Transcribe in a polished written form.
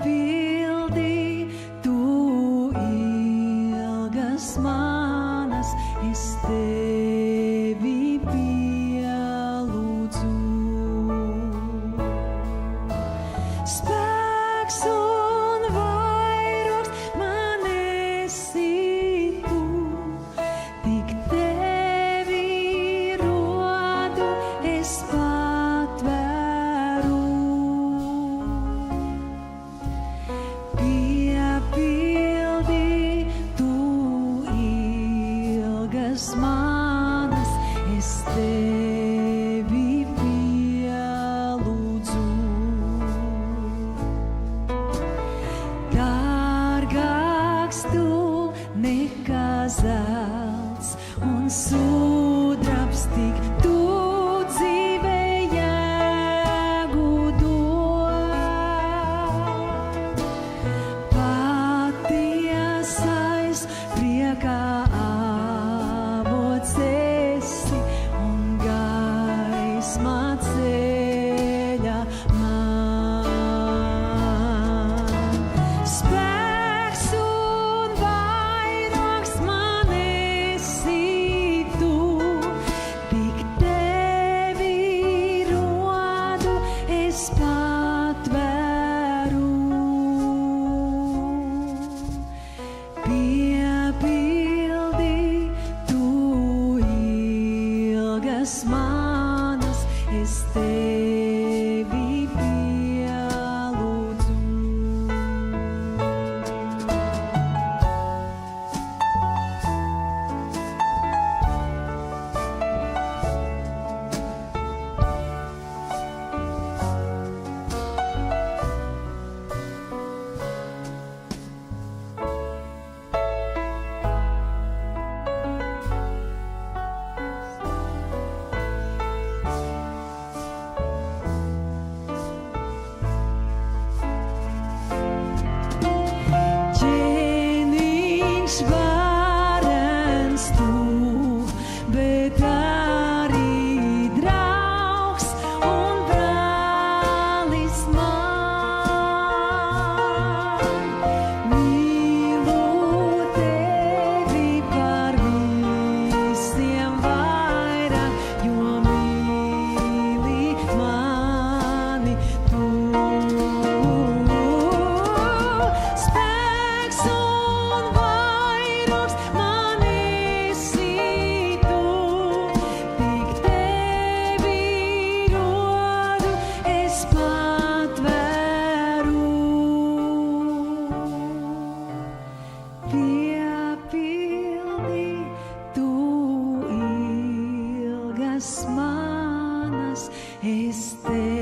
piepildi tu ilgas manas, es tevi pielūdzu. Spēks un vairogs man esi tu, tik tevi rodu es patveru. Piepildi tu ilgas manas, es tevi pielūdzu. Dārgāks tu nekā zelts un sudrabs, tik tu dzīvē jēgu dod. Patiesais priekā avots esi un gaisma ceļa man. Spēks un vairogs man esi tu, tik tevi rodu es patveru. Piepildi tu ilgas manas, es tevi pielūdzu. Ķēniņš varens tu, bet arī draugs un brālis man. Mīlu tevi par visiem vairāk, jo mīli mani tu. Spēks un vairogs man esi tu, tik tevi rodu es patveru. Piepildi tu ilgas manas, es tevi